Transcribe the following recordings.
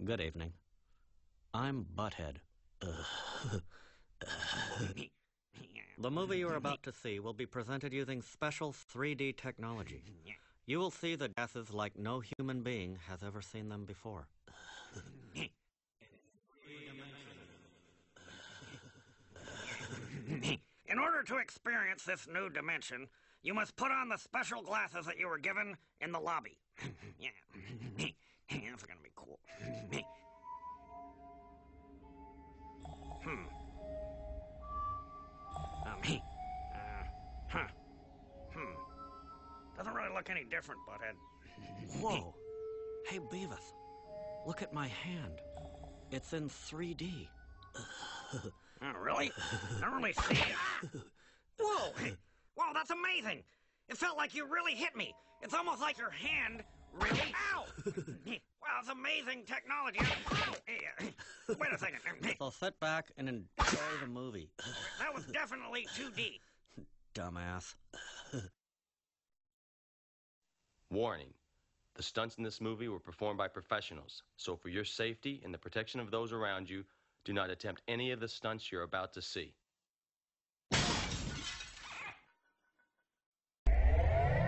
Good evening. I'm Butthead. The movie you are about to see will be presented using special 3D technology. You will see the gases like no human being has ever seen them before. In order to experience this new dimension, you must put on the special glasses that you were given in the lobby. Yeah. That's gonna be cool. Doesn't really look any different, Butthead. Whoa! Hey, Beavis, look at my hand. It's in 3D. Oh, really? I don't really see it. Whoa! Whoa, that's amazing! It felt like you really hit me. It's almost like your hand really... Ow! Wow, it's amazing technology. Oh, hey, wait a second. So sit back and enjoy the movie. That was definitely 2D. Dumbass. Warning. The stunts in this movie were performed by professionals, so for your safety and the protection of those around you, do not attempt any of the stunts you're about to see.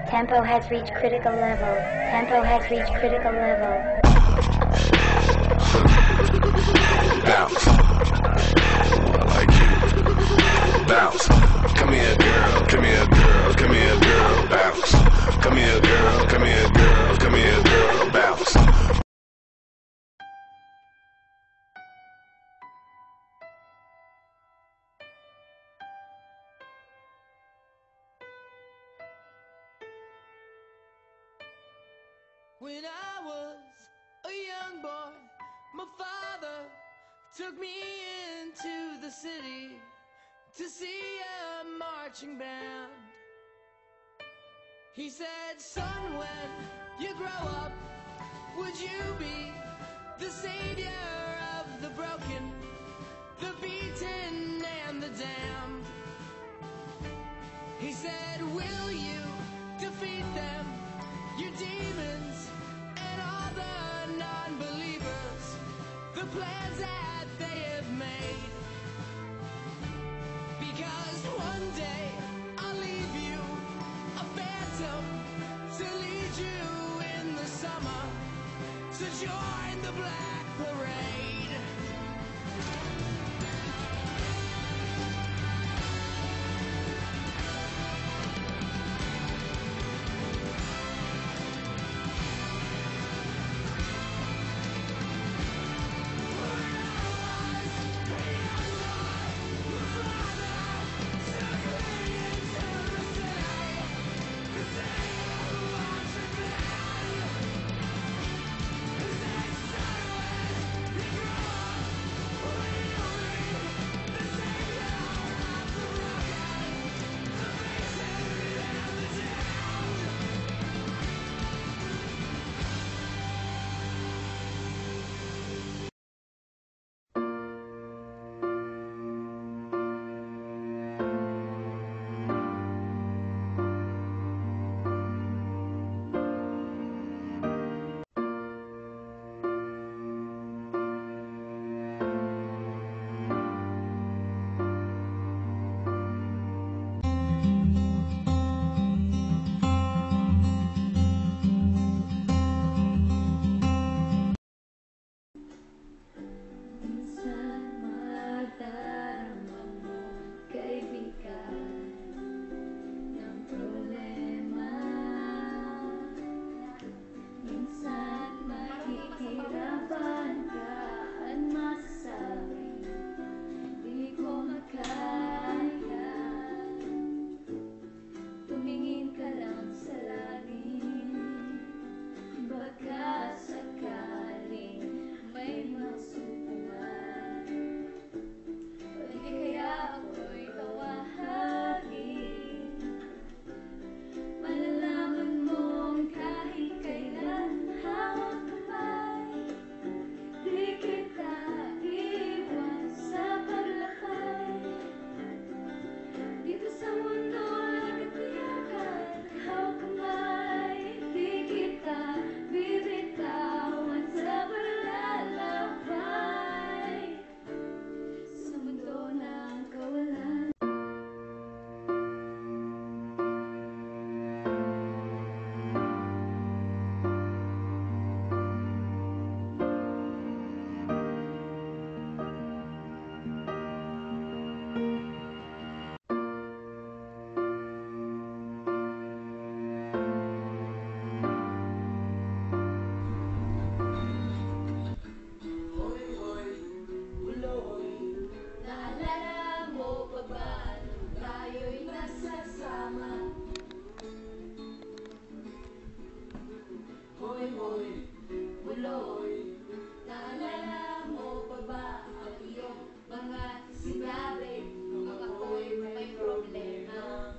Tempo has reached critical level. Tempo has reached critical level. Bounce. I like you. Bounce. Come here, girl. Come here, girl. Come here, girl. Bounce. Come here, girl. Come here, girl. Come here, girl. Bounce. When I was a young boy, my father took me into the city to see a marching band. He said, son, when you grow up, would you be the savior of the broken, the beaten, and the damned? He said, will you defeat them, your demons, and all the non-believers, the plans that they have made? Because one day I'll leave you a phantom to lead you in the summer to join the Black Parade. Hoy, hoy, buloy, naalala mo pa ba ang iyong mga sinabi nung ako'y may problema?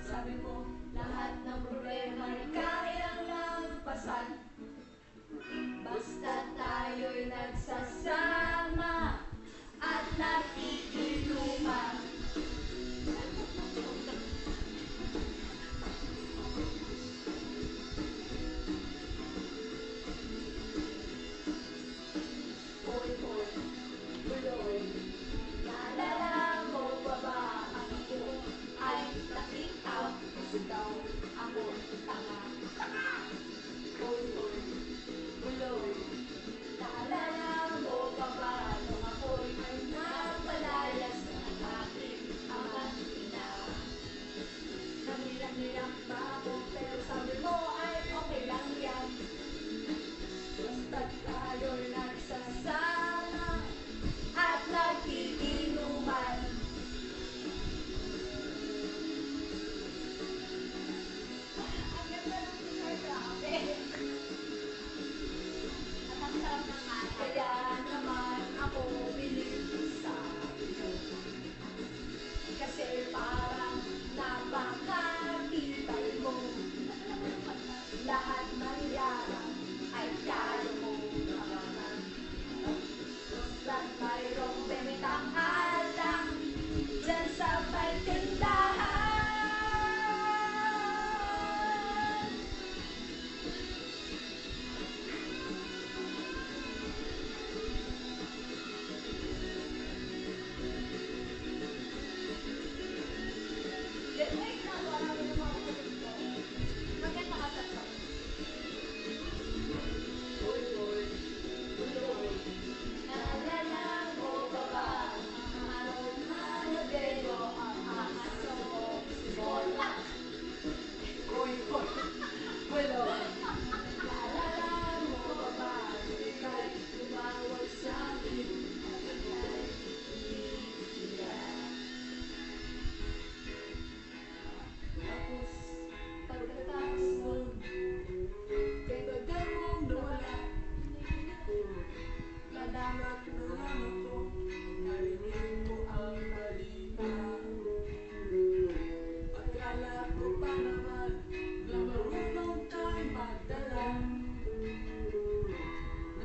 Sabi mo, lahat ng problema ay kayang lagpasan basta tayo'y nagsasama at nakikinuman. Hoy, hoy, buloy, naalala mo pa ba ang ako ay nakitaw, sigaw, ako tanga. Hoy, hoy, buloy, naalala mo pa ba nung ako'y may napalayas ng aking amang ina? Namiyak-niyak pa ako pero sabi mo ay okay lang yan. Basta't tayo'y nagsasama at nakikinuman. Ang ganda ng picture, grabe. At ang sarap ng ate. Kaya naman ako bilib sa iyo. Kasi parang napakatibay mo. Lahat ng yaran ay kaya mo naman. Basta't mayroong bentang alang dyan sa may tindahan. Wait lang, wala mo naman ako dito. Maganda ka sa hoy, hoy, buloy, naalala mo ba ba ang araw na nabelo ang aso si Bola? Hoy, hoy, buloy, naalala mo ba ba nung ika'y tumawag sa akin at ika'y iiyak? Tapos, pagkatapos nun, kay bagal mong nawala. Nadamat na lang ako, narinig mo ang balita. Akala ko pa naman na marunong kang magdala.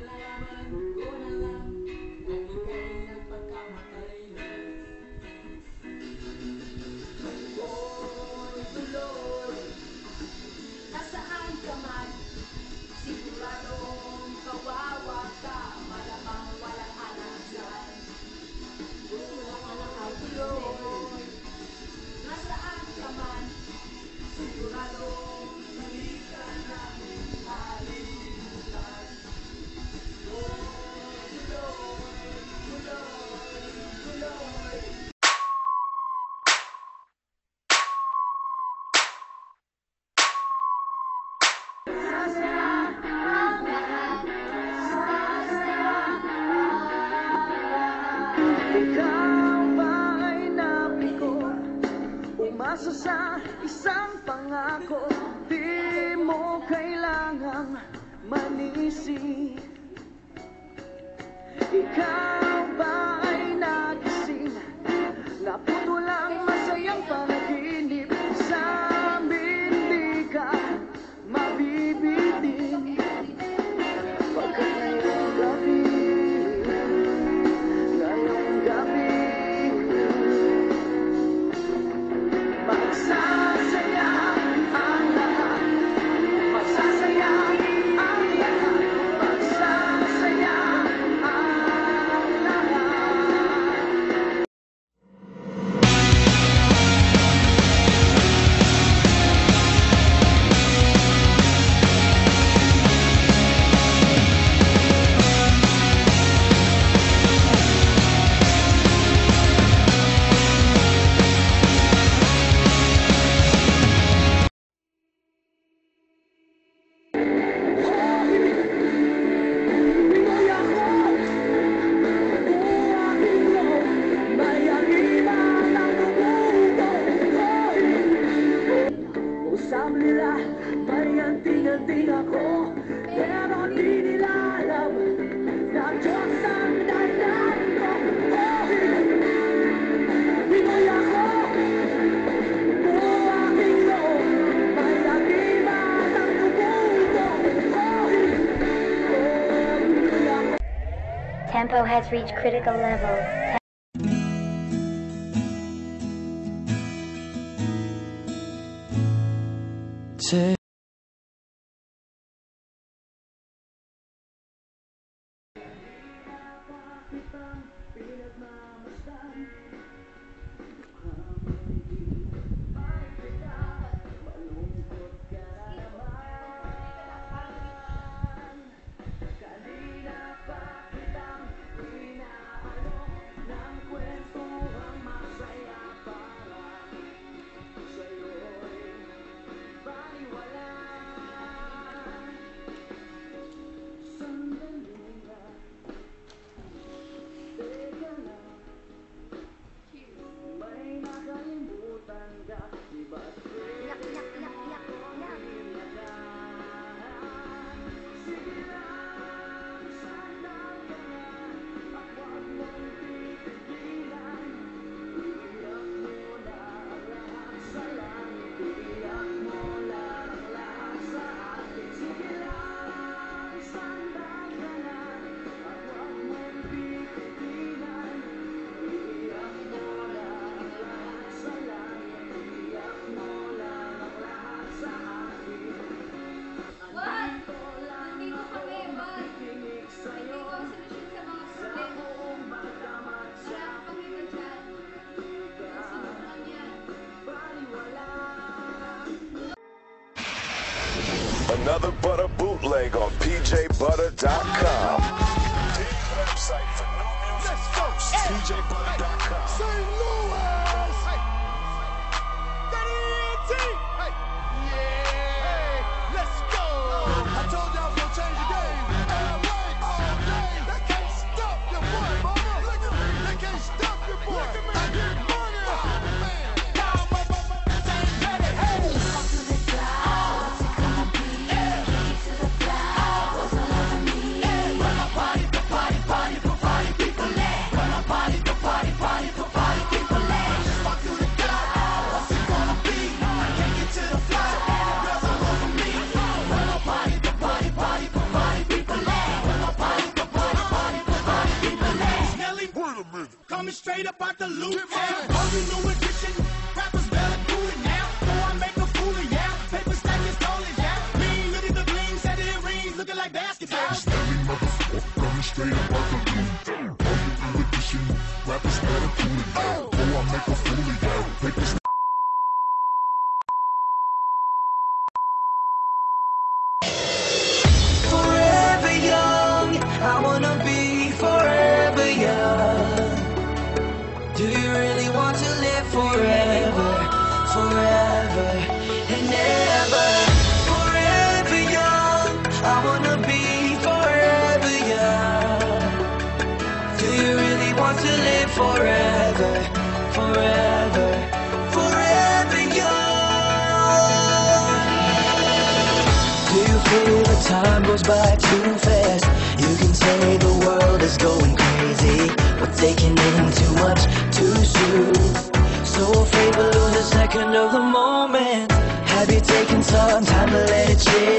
Nalalaman ko na lang na ika'y nagpagkamatay na. Hoy, buloy, nasaan ka man? Siguradong kawawa ka, malamang walang anak dyan. Buloy, nasaan ka man? Siguradong mali ka na nalimutan. Hoy, buloy, buloy, buloy. Ikaw ba ay napiko? Umasa sa isang pangako. Di mo kailangang manisi. Ikaw ba ay nagising? Naputulang masayang panaginip. Sa amin di ka mabibiting. Pagkat ngayong gabi, magsasaya ang lahat. Magsasaya ang lahat. Magsasaya ang din ako, pero di nila alam na Diyos ang dahilan ko. Pinoy ako, buo aking loob, may lagiman ang dugo ko. Pinoy ako. Tempo has reached critical level. Another butter bootleg on PJButter.com. Website for new music first. PJButter.com. St. Louis. Hey, yeah, let's go. I told y'all I was gonna change the game. All day. They can't stop your boy, mama. They can't stop your boy. I get money. Man. Coming straight up out the loop, yeah. All you new edition, rappers better do it now. Before I make a fool of ya. Paper stack is tall as ya. Mean, look at the bling, set it rings, looking like basketball. Coming straight up out the loop. All you new edition, rappers better do it now. Before I make a fool of ya. Paper stack. Forever young, I wanna be forever young. Do you really want to live forever, forever and ever? Forever young, I wanna be forever young. Do you really want to live forever, forever, forever young? Do you feel the time goes by too fast? You can say the world is going crazy, but taking in too much too soon. So afraid we'll lose a second of the moment. Have you taken some time to let it chill?